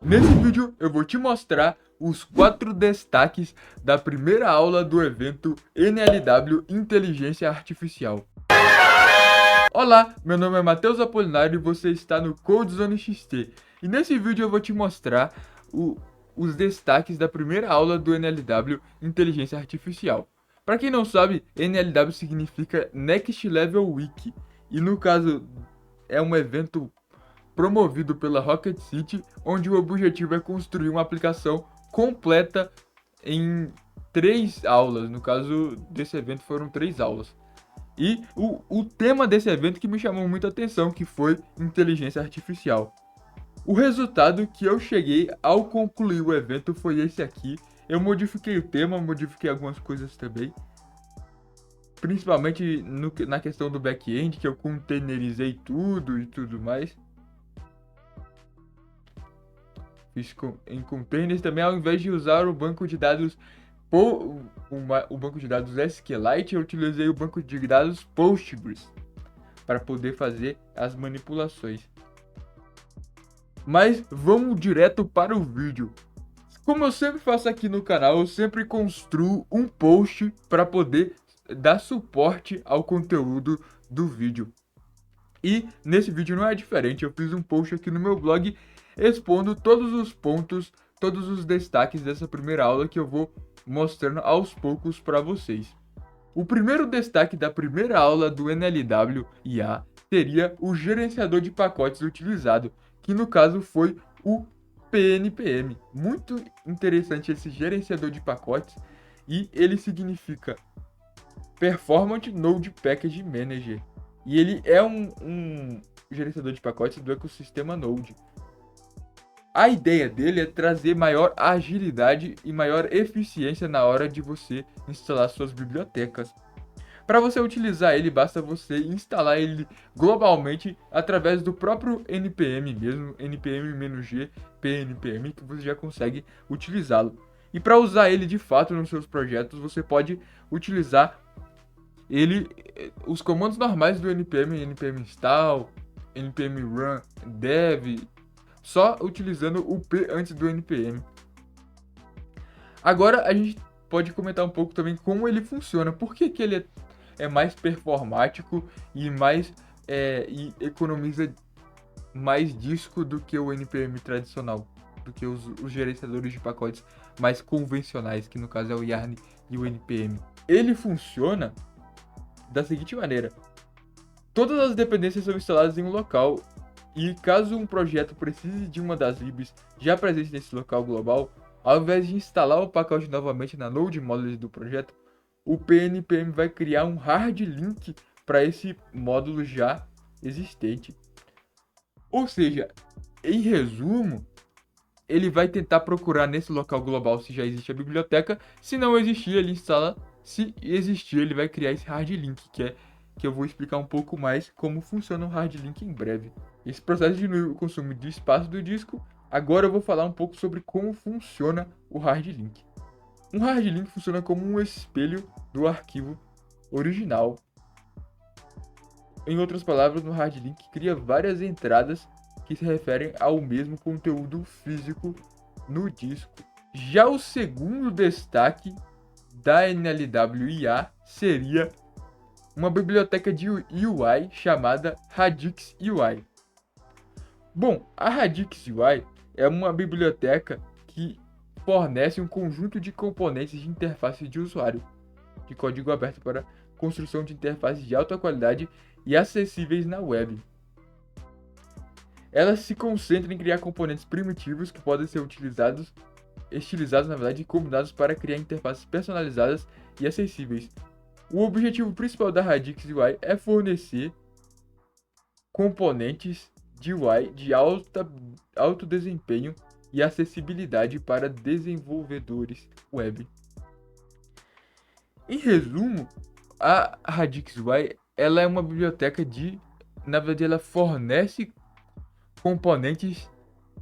Nesse vídeo eu vou te mostrar os 4 destaques da primeira aula do evento NLW Inteligência Artificial. Olá, meu nome é Matheus Apolinário e você está no CodeZone XT. E nesse vídeo eu vou te mostrar os destaques da primeira aula do NLW Inteligência Artificial. Para quem não sabe, NLW significa Next Level Week. E no caso é um evento promovido pela Rocket City, onde o objetivo é construir uma aplicação completa em 3 aulas. No caso desse evento foram 3 aulas. E o tema desse evento que me chamou muita atenção, que foi inteligência artificial. O resultado que eu cheguei ao concluir o evento foi esse aqui. Eu modifiquei o tema, modifiquei algumas coisas também. Principalmente na questão do back-end, que eu containerizei tudo e tudo mais. Fiz em containers também, ao invés de usar o banco de dados o banco de dados SQLite, eu utilizei o banco de dados Postgres para poder fazer as manipulações. Mas vamos direto para o vídeo. Como eu sempre faço aqui no canal, eu sempre construo um post para poder dar suporte ao conteúdo do vídeo. E nesse vídeo não é diferente, eu fiz um post aqui no meu blog expondo todos os pontos, todos os destaques dessa primeira aula que eu vou mostrando aos poucos para vocês. O primeiro destaque da primeira aula do NLW IA seria o gerenciador de pacotes utilizado, que no caso foi o PNPM. Muito interessante esse gerenciador de pacotes, e ele significa Performance Node Package Manager. E ele é um gerenciador de pacotes do ecossistema Node. A ideia dele é trazer maior agilidade e maior eficiência na hora de você instalar suas bibliotecas. Para você utilizar ele, basta você instalar ele globalmente através do próprio NPM mesmo, npm-g pnpm, que você já consegue utilizá-lo. E para usar ele de fato nos seus projetos, você pode utilizar os comandos normais do npm, npm install, npm run dev, só utilizando o P antes do npm. Agora a gente pode comentar um pouco também como ele funciona. Por que ele é mais performático e e economiza mais disco do que o npm tradicional, do que os gerenciadores de pacotes mais convencionais, que no caso é o Yarn e o npm. Ele funciona da seguinte maneira: todas as dependências são instaladas em um local, e caso um projeto precise de uma das libs já presentes nesse local global, ao invés de instalar o pacote novamente na node modules do projeto, o PNPM vai criar um hard link para esse módulo já existente. Ou seja, em resumo, ele vai tentar procurar nesse local global se já existe a biblioteca. Se não existir, ele instala. Se existir, ele vai criar esse hard link, que eu vou explicar um pouco mais como funciona o hard link em breve. Esse processo diminui o consumo de espaço do disco. Agora eu vou falar um pouco sobre como funciona o hard link. Um hard link funciona como um espelho do arquivo original. Em outras palavras, no hard link cria várias entradas que se referem ao mesmo conteúdo físico no disco. Já o segundo destaque da NLW IA seria uma biblioteca de UI chamada Radix UI. Bom, a Radix UI é uma biblioteca que fornece um conjunto de componentes de interface de usuário, de código aberto para construção de interfaces de alta qualidade e acessíveis na web. Ela se concentra em criar componentes primitivos que podem ser estilizados na verdade, e combinados para criar interfaces personalizadas e acessíveis. O objetivo principal da Radix UI é fornecer componentes de UI de alto desempenho e acessibilidade para desenvolvedores web. Em resumo, a Radix UI ela é uma biblioteca na verdade, ela fornece componentes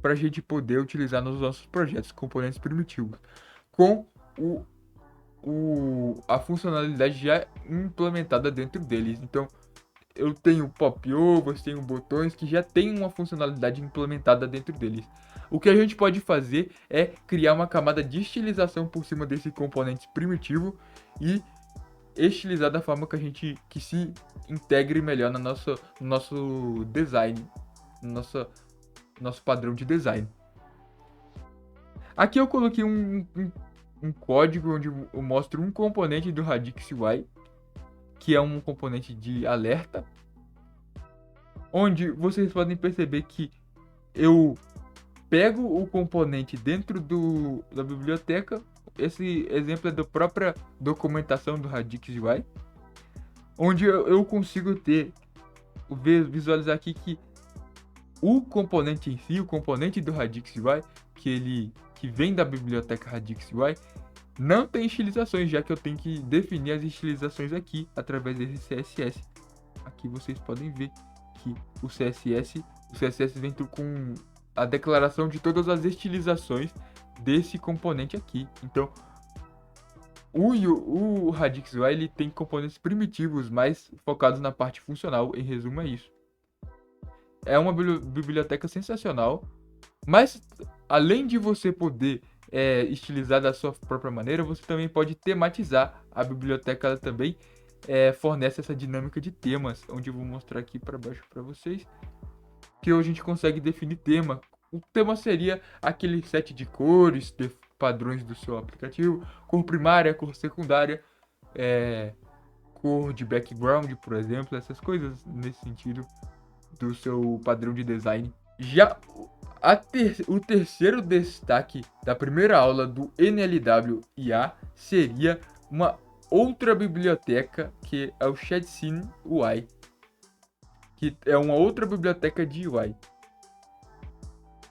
para a gente poder utilizar nos nossos projetos, componentes primitivos, com a funcionalidade já implementada dentro deles. Então, eu tenho pop-overs, tenho botões que já tem uma funcionalidade implementada dentro deles. o que a gente pode fazer é criar uma camada de estilização por cima desse componente primitivo e estilizar da forma que se integre melhor no nosso design, no nosso padrão de design. Aqui eu coloquei um código onde eu mostro um componente do Radix UI, que é um componente de alerta, onde vocês podem perceber que eu pego o componente dentro da biblioteca. Esse exemplo é da própria documentação do Radix UI, onde eu consigo visualizar aqui que o componente em si, o componente do Radix UI, que vem da biblioteca Radix UI, não tem estilizações, já que eu tenho que definir as estilizações aqui através desse CSS. Aqui vocês podem ver que o CSS vem com a declaração de todas as estilizações desse componente aqui. Então, o Radix UI ele tem componentes primitivos, mais focados na parte funcional. Em resumo, é isso. É uma biblioteca sensacional, mas além de você poder estilizar da sua própria maneira, você também pode tematizar. A biblioteca ela também fornece essa dinâmica de temas, onde eu vou mostrar aqui para baixo para vocês, que a gente consegue definir tema. O tema seria aquele set de cores, de padrões do seu aplicativo, cor primária, cor secundária, cor de background, por exemplo, essas coisas nesse sentido do seu padrão de design. Já o terceiro destaque da primeira aula do NLW IA seria uma outra biblioteca, que é o Shadescene UI, que é uma outra biblioteca de UI.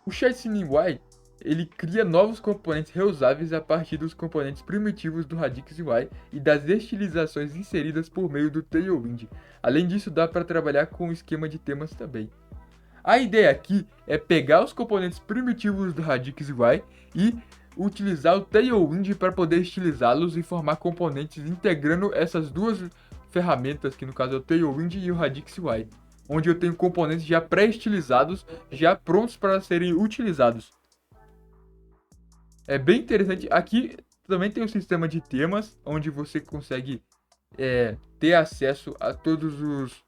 O Shadescene UI ele cria novos componentes reusáveis a partir dos componentes primitivos do Radix UI e das estilizações inseridas por meio do Tailwind. Além disso, dá para trabalhar com o esquema de temas também. A ideia aqui é pegar os componentes primitivos do Radix UI e utilizar o Tailwind para poder estilizá-los e formar componentes integrando essas duas ferramentas, que no caso é o Tailwind e o Radix UI, onde eu tenho componentes já pré-estilizados, já prontos para serem utilizados. É bem interessante. Aqui também tem um sistema de temas, onde você consegue ter acesso a todos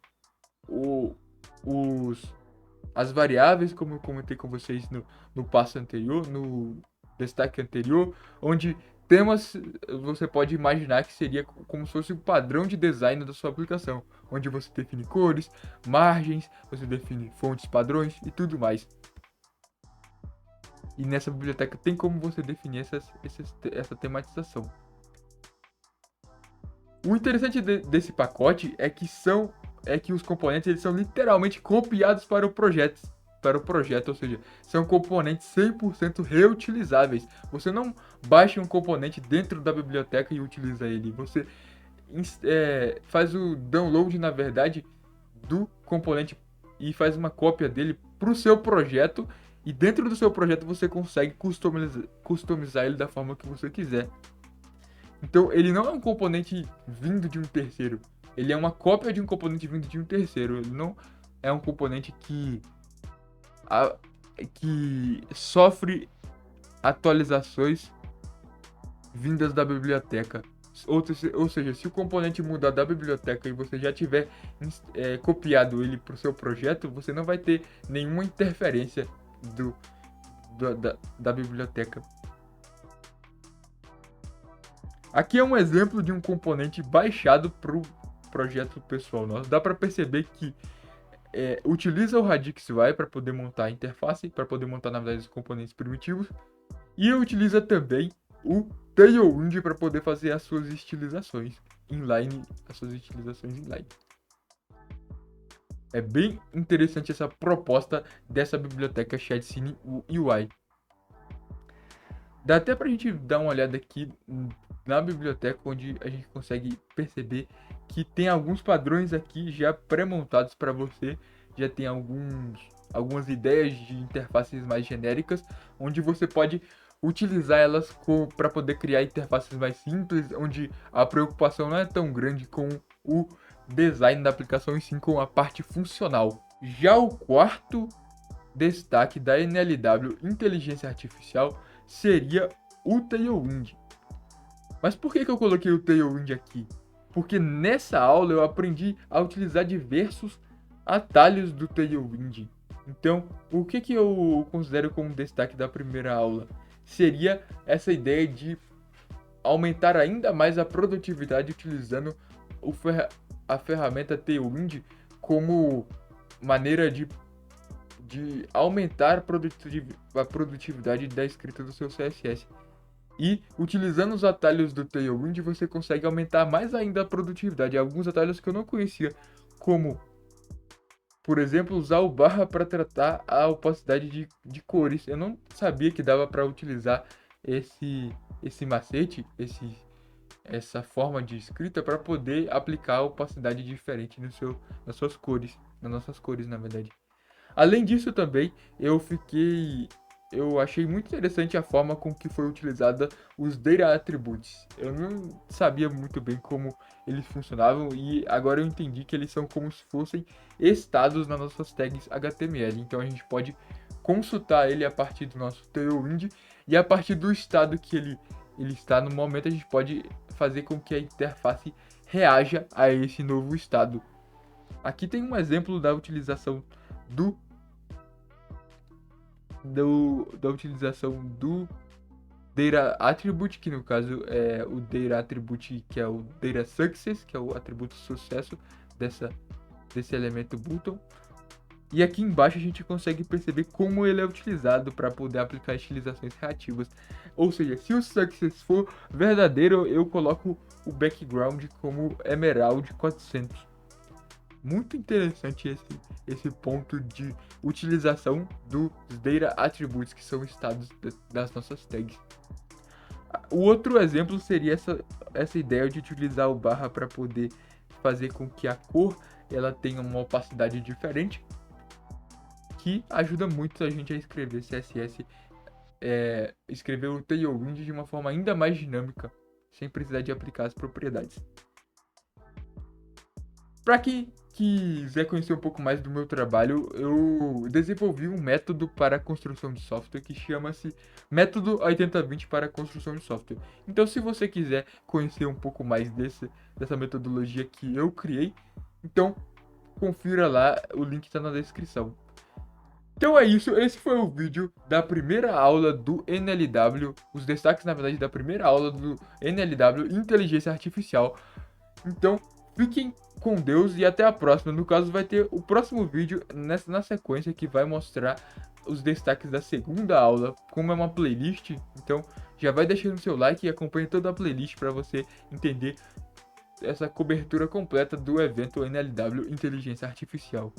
as variáveis, como eu comentei com vocês no passo anterior, no destaque anterior, onde temas você pode imaginar que seria como se fosse o padrão de design da sua aplicação, onde você define cores, margens, você define fontes padrões e tudo mais. E nessa biblioteca tem como você definir essa tematização. O interessante desse pacote é que os componentes eles são literalmente copiados para o projeto, ou seja, são componentes 100% reutilizáveis. Você não baixa um componente dentro da biblioteca e utiliza ele. Você faz o download, na verdade, do componente e faz uma cópia dele para o seu projeto. E dentro do seu projeto você consegue customizar ele da forma que você quiser. Então ele não é um componente vindo de um terceiro. Ele é uma cópia de um componente vindo de um terceiro. Ele não é um componente que sofre atualizações vindas da biblioteca. Ou seja, se o componente mudar da biblioteca e você já tiver copiado ele para o seu projeto, você não vai ter nenhuma interferência da biblioteca. Aqui é um exemplo de um componente baixado para o projeto pessoal nosso. Dá para perceber que utiliza o Radix UI para poder montar a interface, para poder montar, na verdade, os componentes primitivos, e utiliza também o Tailwind para poder fazer as suas estilizações inline, É bem interessante essa proposta dessa biblioteca Shadescene UI. Dá até pra gente dar uma olhada aqui na biblioteca, onde a gente consegue perceber que tem alguns padrões aqui já pré-montados para você. Já tem algumas ideias de interfaces mais genéricas, onde você pode utilizar elas para poder criar interfaces mais simples, onde a preocupação não é tão grande com o design da aplicação e sim com a parte funcional. Já o quarto destaque da NLW Inteligência Artificial seria o Tailwind. Mas por que eu coloquei o Tailwind aqui? Porque nessa aula eu aprendi a utilizar diversos atalhos do Tailwind. Então, o que eu considero como destaque da primeira aula? Seria essa ideia de aumentar ainda mais a produtividade utilizando a ferramenta Tailwind como maneira de aumentar a produtividade da escrita do seu CSS. E utilizando os atalhos do Tailwind, você consegue aumentar mais ainda a produtividade. Alguns atalhos que eu não conhecia, como, por exemplo, usar o barra para tratar a opacidade de cores. Eu não sabia que dava para utilizar esse macete, essa forma de escrita para poder aplicar opacidade diferente nas suas cores, nas nossas cores, na verdade. Além disso também, eu achei muito interessante a forma com que foi utilizada os Data Attributes. Eu não sabia muito bem como eles funcionavam e agora eu entendi que eles são como se fossem estados nas nossas tags HTML. Então a gente pode consultar ele a partir do nosso Tailwind e a partir do estado que ele está no momento a gente pode fazer com que a interface reaja a esse novo estado. Aqui tem um exemplo da utilização da utilização do Data Attribute, que no caso é o Data Attribute, que é o Data Success, que é o atributo sucesso desse elemento button. E aqui embaixo a gente consegue perceber como ele é utilizado para poder aplicar estilizações reativas. Ou seja, se o success for verdadeiro, eu coloco o background como Emerald 400. Muito interessante esse ponto de utilização dos Data Attributes, que são estados das nossas tags. O outro exemplo seria essa ideia de utilizar o barra para poder fazer com que a cor ela tenha uma opacidade diferente, que ajuda muito a gente a escrever CSS, escrever o Tailwind de uma forma ainda mais dinâmica, sem precisar de aplicar as propriedades. Para quem quiser conhecer um pouco mais do meu trabalho, eu desenvolvi um método para a construção de software que chama-se Método 8020 para a construção de software. Então, se você quiser conhecer um pouco mais dessa metodologia que eu criei, então confira lá, o link está na descrição. Então é isso, esse foi o vídeo da primeira aula do NLW, os destaques na verdade da primeira aula do NLW Inteligência Artificial. Então, fiquem com Deus e até a próxima. No caso, vai ter o próximo vídeo na sequência que vai mostrar os destaques da segunda aula, como é uma playlist. Então, já vai deixando seu like e acompanhe toda a playlist para você entender essa cobertura completa do evento NLW Inteligência Artificial.